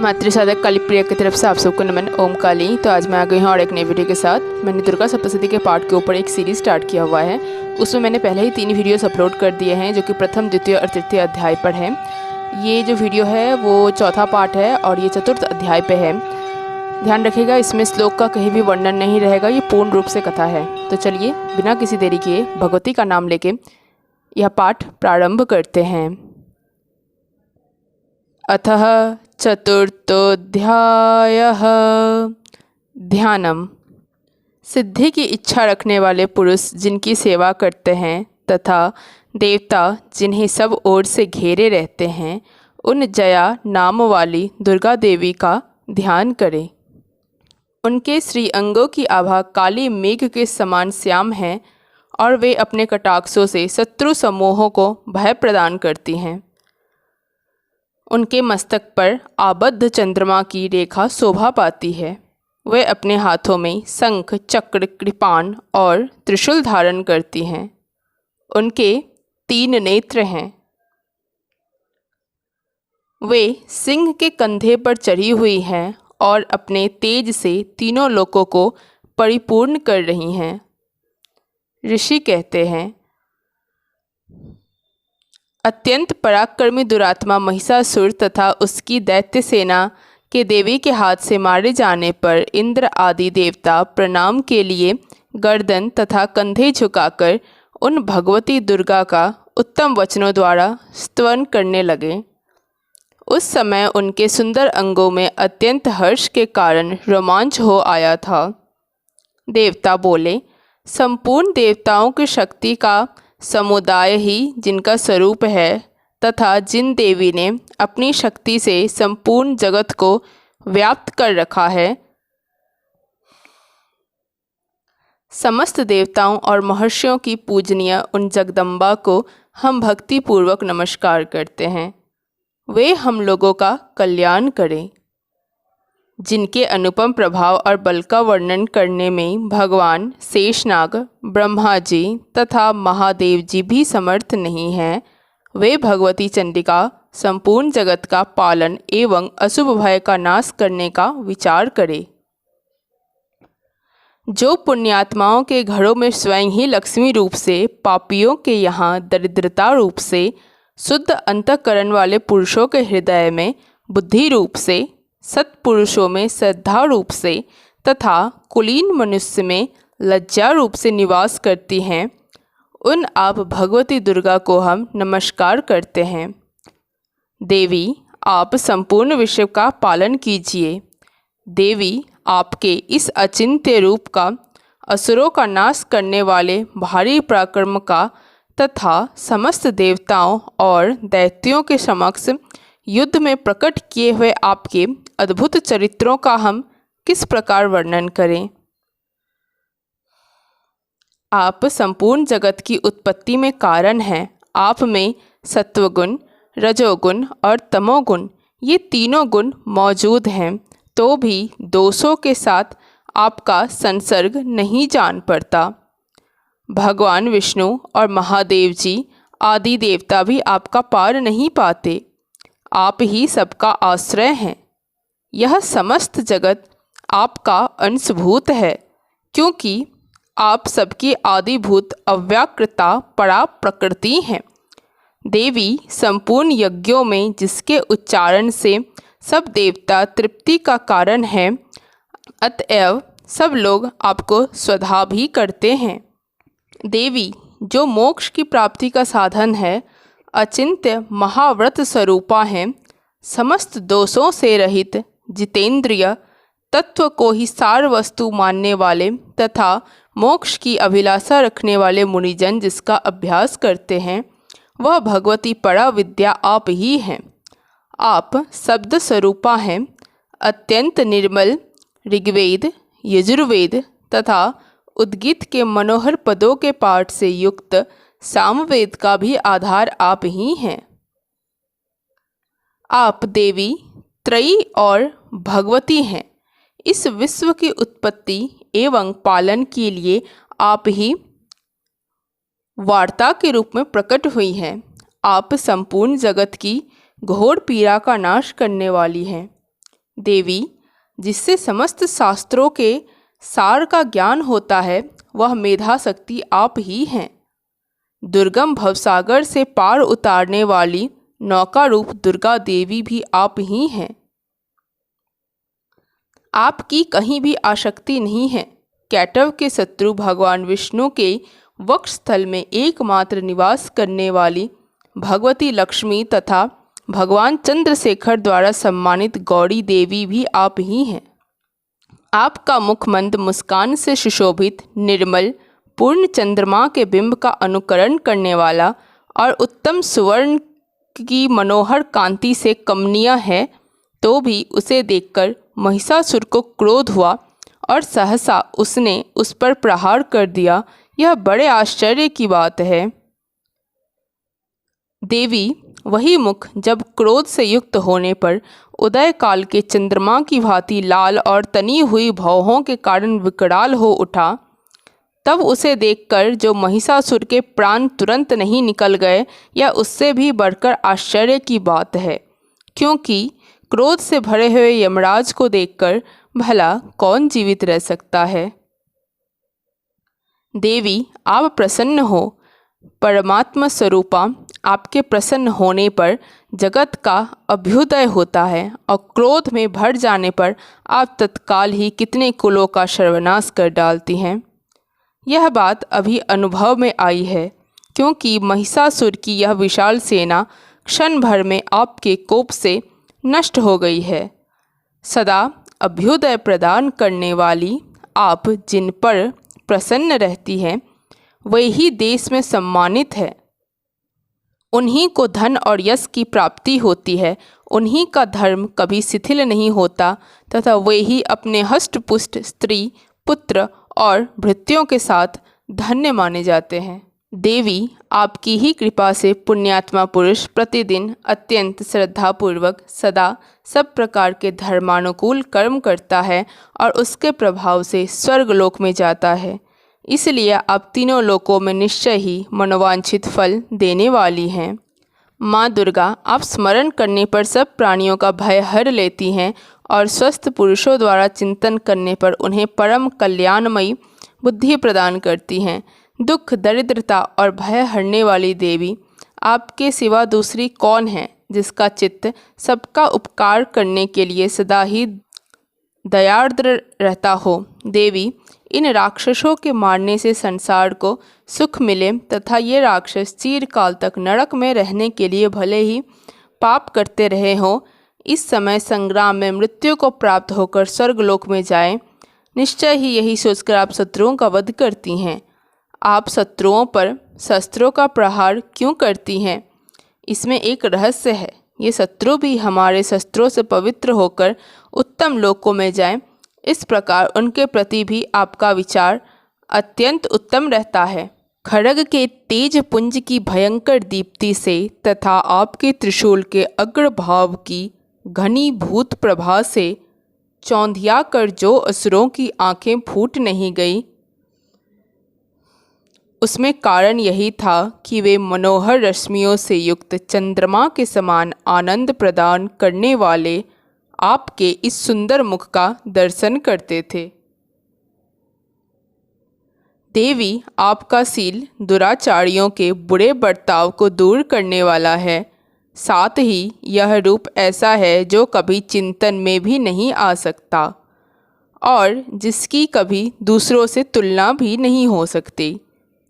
मातृ साधक काली प्रिया की तरफ से आप सबको नमन। ओम काली। तो आज मैं आ गई हूँ और एक नई वीडियो के साथ। मैंने दुर्गा सप्तशती के पाठ के ऊपर एक सीरीज स्टार्ट किया हुआ है। उसमें मैंने पहले ही 3 वीडियोस अपलोड कर दिए हैं, जो कि प्रथम, द्वितीय और तृतीय अध्याय पर है। ये जो वीडियो है वो चौथा पाठ है और ये चतुर्थ अध्याय पे है। ध्यान रखिएगा, इसमें श्लोक का कहीं भी वर्णन नहीं रहेगा, ये पूर्ण रूप से कथा है। तो चलिए बिना किसी देरी किए भगवती का नाम लेके यह पाठ प्रारंभ करते हैं। अतः चतुर्थोऽध्यायः। ध्यानम। सिद्धि की इच्छा रखने वाले पुरुष जिनकी सेवा करते हैं तथा देवता जिन्हें सब ओर से घेरे रहते हैं, उन जया नाम वाली दुर्गा देवी का ध्यान करें। उनके श्री अंगों की आभा काली मेघ के समान श्याम है और वे अपने कटाक्षों से शत्रु समूहों को भय प्रदान करती हैं। उनके मस्तक पर आबद्ध चंद्रमा की रेखा शोभा पाती है। वे अपने हाथों में शंख, चक्र, कृपाण और त्रिशूल धारण करती हैं। उनके 3 नेत्र हैं। वे सिंह के कंधे पर चढ़ी हुई हैं और अपने तेज से तीनों लोकों को परिपूर्ण कर रही हैं। ऋषि कहते हैं, अत्यंत पराक्रमी दुरात्मा महिषासुर तथा उसकी दैत्य सेना के देवी के हाथ से मारे जाने पर इंद्र आदि देवता प्रणाम के लिए गर्दन तथा कंधे झुकाकर उन भगवती दुर्गा का उत्तम वचनों द्वारा स्तवन करने लगे। उस समय उनके सुंदर अंगों में अत्यंत हर्ष के कारण रोमांच हो आया था। देवता बोले, संपूर्ण देवताओं की शक्ति का समुदाय ही जिनका स्वरूप है तथा जिन देवी ने अपनी शक्ति से संपूर्ण जगत को व्याप्त कर रखा है, समस्त देवताओं और महर्षियों की पूजनीय उन जगदम्बा को हम भक्तिपूर्वक नमस्कार करते हैं। वे हम लोगों का कल्याण करें। जिनके अनुपम प्रभाव और बल का वर्णन करने में भगवान शेषनाग, ब्रह्मा जी तथा महादेव जी भी समर्थ नहीं हैं, वे भगवती चंडिका संपूर्ण जगत का पालन एवं अशुभ भय का नाश करने का विचार करें। जो पुण्यात्माओं के घरों में स्वयं ही लक्ष्मी रूप से, पापियों के यहाँ दरिद्रता रूप से, शुद्ध अंतःकरण वाले पुरुषों के हृदय में बुद्धि रूप से, सत्पुरुषों में श्रद्धा रूप से तथा कुलीन मनुष्य में लज्जा रूप से निवास करती हैं, उन आप भगवती दुर्गा को हम नमस्कार करते हैं। देवी, आप संपूर्ण विश्व का पालन कीजिए। देवी, आपके इस अचिंत्य रूप का, असुरों का नाश करने वाले भारी पराक्रम का तथा समस्त देवताओं और दैत्यों के समक्ष युद्ध में प्रकट किए हुए आपके अद्भुत चरित्रों का हम किस प्रकार वर्णन करें। आप संपूर्ण जगत की उत्पत्ति में कारण हैं। आप में सत्वगुण, रजोगुण और तमोगुण, ये तीनों गुण मौजूद हैं, तो भी दोषों के साथ आपका संसर्ग नहीं जान पड़ता। भगवान विष्णु और महादेव जी आदि देवता भी आपका पार नहीं पाते। आप ही सबका आश्रय हैं। यह समस्त जगत आपका अंशभूत है, क्योंकि आप सबकी आदिभूत अव्याकृता परा प्रकृति हैं। देवी, संपूर्ण यज्ञों में जिसके उच्चारण से सब देवता तृप्ति का कारण है, अतएव सब लोग आपको स्वधा भी करते हैं। देवी, जो मोक्ष की प्राप्ति का साधन है, अचिंत्य महाव्रत स्वरूपा हैं, समस्त दोषों से रहित, जितेंद्रिय, तत्व को ही सार वस्तु मानने वाले तथा मोक्ष की अभिलाषा रखने वाले मुनिजन जिसका अभ्यास करते हैं, वह भगवती परा विद्या आप ही हैं। आप शब्द स्वरूपा हैं। अत्यंत निर्मल ऋग्वेद, यजुर्वेद तथा उद्गीत के मनोहर पदों के पाठ से युक्त सामवेद का भी आधार आप ही हैं। आप देवी, त्रयी और भगवती हैं। इस विश्व की उत्पत्ति एवं पालन के लिए आप ही वार्ता के रूप में प्रकट हुई हैं। आप संपूर्ण जगत की घोर पीड़ा का नाश करने वाली हैं। देवी, जिससे समस्त शास्त्रों के सार का ज्ञान होता है, वह मेधा शक्ति आप ही हैं। दुर्गम भवसागर से पार उतारने वाली नौका रूप दुर्गा देवी भी आप ही हैं। आपकी कहीं भी आसक्ति नहीं है। कैटव के शत्रु भगवान विष्णु के वक्षस्थल में एकमात्र निवास करने वाली भगवती लक्ष्मी तथा भगवान चंद्रशेखर द्वारा सम्मानित गौरी देवी भी आप ही हैं। आपका मुख मंद मुस्कान से सुशोभित, निर्मल, पूर्ण चंद्रमा के बिंब का अनुकरण करने वाला और उत्तम सुवर्ण की मनोहर कांति से कमनीय है, तो भी उसे देखकर महिषासुर को क्रोध हुआ और सहसा उसने उस पर प्रहार कर दिया। यह बड़े आश्चर्य की बात है। देवी, वही मुख जब क्रोध से युक्त होने पर उदय काल के चंद्रमा की भांति लाल और तनी हुई भौहों के कारण विकराल हो उठा, तब उसे देखकर जो महिषासुर के प्राण तुरंत नहीं निकल गए, यह उससे भी बढ़कर आश्चर्य की बात है, क्योंकि क्रोध से भरे हुए यमराज को देखकर भला कौन जीवित रह सकता है। देवी, आप प्रसन्न हो। परमात्मा स्वरूपा, आपके प्रसन्न होने पर जगत का अभ्युदय होता है और क्रोध में भर जाने पर आप तत्काल ही कितने कुलों का सर्वनाश कर डालती हैं। यह बात अभी अनुभव में आई है, क्योंकि महिषासुर की यह विशाल सेना क्षण भर में आपके कोप से नष्ट हो गई है। सदा अभ्युदय प्रदान करने वाली आप जिन पर प्रसन्न रहती हैं, वही देश में सम्मानित है। उन्हीं को धन और यश की प्राप्ति होती है, उन्हीं का धर्म कभी शिथिल नहीं होता तथा वे ही अपने हष्टपुष्ट स्त्री, पुत्र और भृत्यों के साथ धन्य माने जाते हैं। देवी, आपकी ही कृपा से पुण्यात्मा पुरुष प्रतिदिन अत्यंत श्रद्धापूर्वक सदा सब प्रकार के धर्मानुकूल कर्म करता है और उसके प्रभाव से स्वर्गलोक में जाता है। इसलिए आप तीनों लोकों में निश्चय ही मनोवांछित फल देने वाली हैं। माँ दुर्गा, आप स्मरण करने पर सब प्राणियों का भय हर लेती हैं और स्वस्थ पुरुषों द्वारा चिंतन करने पर उन्हें परम कल्याणमयी बुद्धि प्रदान करती हैं। दुख, दरिद्रता और भय हरने वाली देवी, आपके सिवा दूसरी कौन है जिसका चित्त सबका उपकार करने के लिए सदा ही दयार्द्र रहता हो। देवी, इन राक्षसों के मारने से संसार को सुख मिले तथा ये राक्षस चिरकाल तक नरक में रहने के लिए भले ही पाप करते रहे हों, इस समय संग्राम में मृत्यु को प्राप्त होकर स्वर्गलोक में जाएं, निश्चय ही यही सोचकर आप शत्रुओं का वध करती हैं। आप शत्रुओं पर शस्त्रों का प्रहार क्यों करती हैं? इसमें एक रहस्य है। ये शत्रु भी हमारे शस्त्रों से पवित्र होकर उत्तम लोकों में जाएं, इस प्रकार उनके प्रति भी आपका विचार अत्यंत उत्तम रहता है। खड्ग के तेज पुंज की भयंकर दीप्ति से तथा आपके त्रिशूल के अग्रभाव की घनीभूत प्रभा से चौंधिया कर जो असुरों की आंखें फूट नहीं गई, उसमें कारण यही था कि वे मनोहर रश्मियों से युक्त चंद्रमा के समान आनंद प्रदान करने वाले आपके इस सुंदर मुख का दर्शन करते थे। देवी, आपका शील दुराचारियों के बुरे बर्ताव को दूर करने वाला है, साथ ही यह रूप ऐसा है जो कभी चिंतन में भी नहीं आ सकता और जिसकी कभी दूसरों से तुलना भी नहीं हो सकती,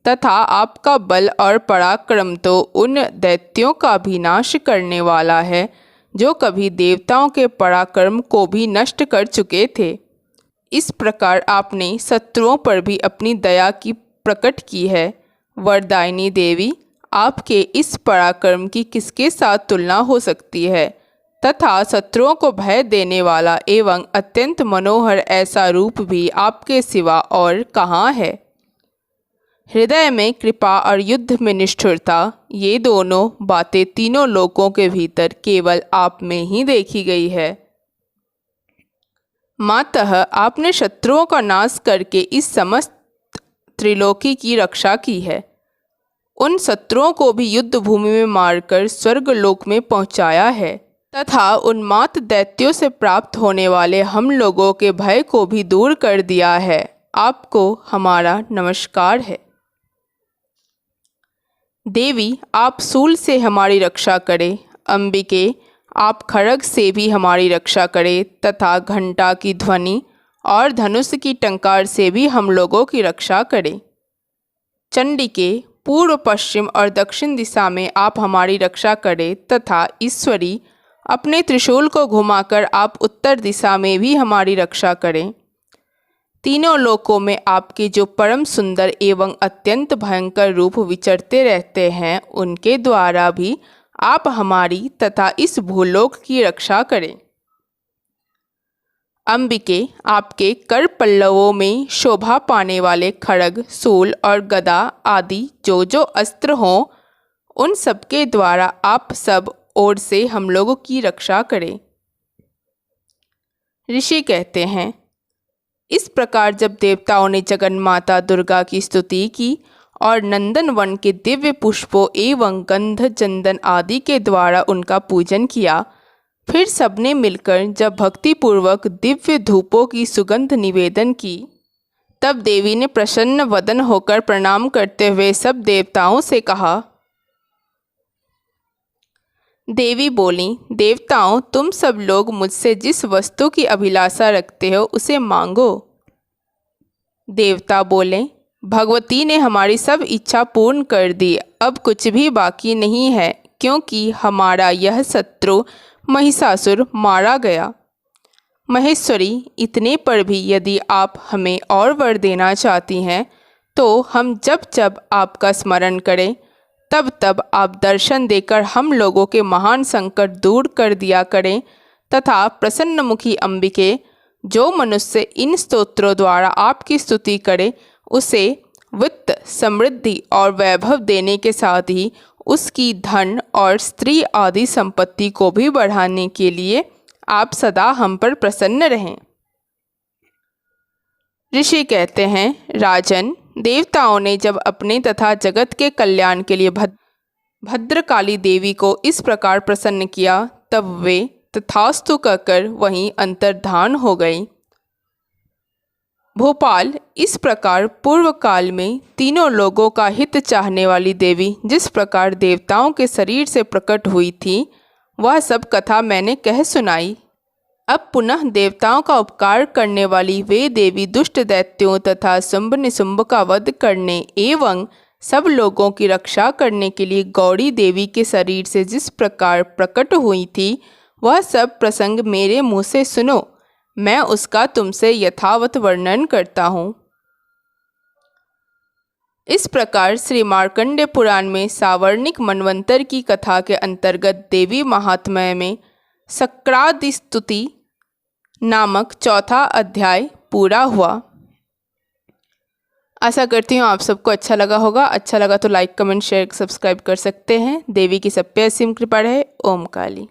तथा आपका बल और पराक्रम तो उन दैत्यों का भी नाश करने वाला है जो कभी देवताओं के पराक्रम को भी नष्ट कर चुके थे। इस प्रकार आपने शत्रुओं पर भी अपनी दया की प्रकट की है। वरदायिनी देवी, आपके इस पराक्रम की किसके साथ तुलना हो सकती है तथा शत्रुओं को भय देने वाला एवं अत्यंत मनोहर ऐसा रूप भी आपके सिवा और कहाँ है। हृदय में कृपा और युद्ध में निष्ठुरता, ये दोनों बातें तीनों लोकों के भीतर केवल आप में ही देखी गई है। मातः आपने शत्रुओं का नाश करके इस समस्त त्रिलोकी की रक्षा की है। उन शत्रुओं को भी युद्ध भूमि में मारकर स्वर्गलोक में पहुंचाया है। तथा उन्माद दैत्यों से प्राप्त होने वाले हम लोगों के भय को भी दूर कर दिया है। आपको हमारा नमस्कार है। देवी, आप शूल से हमारी रक्षा करें। अंबिके, आप खड्ग से भी हमारी रक्षा करें तथा घंटा की ध्वनि और धनुष की टंकार से भी हम लोगों की रक्षा करें। चंडिके, पूर्व, पश्चिम और दक्षिण दिशा में आप हमारी रक्षा करें तथा ईश्वरी, अपने त्रिशूल को घुमाकर आप उत्तर दिशा में भी हमारी रक्षा करें। तीनों लोकों में आपके जो परम सुंदर एवं अत्यंत भयंकर रूप विचरते रहते हैं, उनके द्वारा भी आप हमारी तथा इस भूलोक की रक्षा करें। अंबिके, आपके कर पल्लवों में शोभा पाने वाले खड्ग, शूल और गदा आदि जो जो अस्त्र हों, उन सबके द्वारा आप सब ओर से हम लोगों की रक्षा करें। ऋषि कहते हैं, इस प्रकार जब देवताओं ने जगन्माता दुर्गा की स्तुति की और नंदन वन के दिव्य पुष्पों एवं गंध चंदन आदि के द्वारा उनका पूजन किया, फिर सबने मिलकर जब भक्तिपूर्वक दिव्य धूपों की सुगंध निवेदन की, तब देवी ने प्रसन्न वदन होकर प्रणाम करते हुए सब देवताओं से कहा। देवी बोली, देवताओं, तुम सब लोग मुझसे जिस वस्तु की अभिलाषा रखते हो उसे मांगो। देवता बोले, भगवती ने हमारी सब इच्छा पूर्ण कर दी, अब कुछ भी बाकी नहीं है, क्योंकि हमारा यह शत्रु महिषासुर मारा गया। महेश्वरी, इतने पर भी यदि आप हमें और वर देना चाहती हैं, तो हम जब जब आपका स्मरण करें तब तब आप दर्शन देकर हम लोगों के महान संकट दूर कर दिया करें तथा प्रसन्नमुखी अंबिके, जो मनुष्य इन स्तोत्रों द्वारा आपकी स्तुति करे, उसे वित्त, समृद्धि और वैभव देने के साथ ही उसकी धन और स्त्री आदि संपत्ति को भी बढ़ाने के लिए आप सदा हम पर प्रसन्न रहें। ऋषि कहते हैं, राजन, देवताओं ने जब अपने तथा जगत के कल्याण के लिए भद्रकाली देवी को इस प्रकार प्रसन्न किया, तब वे तथास्तु कहकर वहीं अंतर्धान हो गई। भोपाल, इस प्रकार पूर्व काल में तीनों लोगों का हित चाहने वाली देवी जिस प्रकार देवताओं के शरीर से प्रकट हुई थी, वह सब कथा मैंने कह सुनाई। अब पुनः देवताओं का उपकार करने वाली वे देवी दुष्ट दैत्यों तथा शुंभ निशुंभ का वध करने एवं सब लोगों की रक्षा करने के लिए गौरी देवी के शरीर से जिस प्रकार प्रकट हुई थी, वह सब प्रसंग मेरे मुँह से सुनो, मैं उसका तुमसे यथावत वर्णन करता हूँ। इस प्रकार श्री मार्कंडेय पुराण में सावर्णिक मनवंतर की कथा के अंतर्गत देवी महात्म्य में शक्रादि स्तुति नामक चौथा अध्याय पूरा हुआ। आशा करती हूँ आप सबको अच्छा लगा होगा। अच्छा लगा तो लाइक, कमेंट, शेयर, सब्सक्राइब कर सकते हैं। देवी की सब पे असीम कृपा रहे। ओम काली।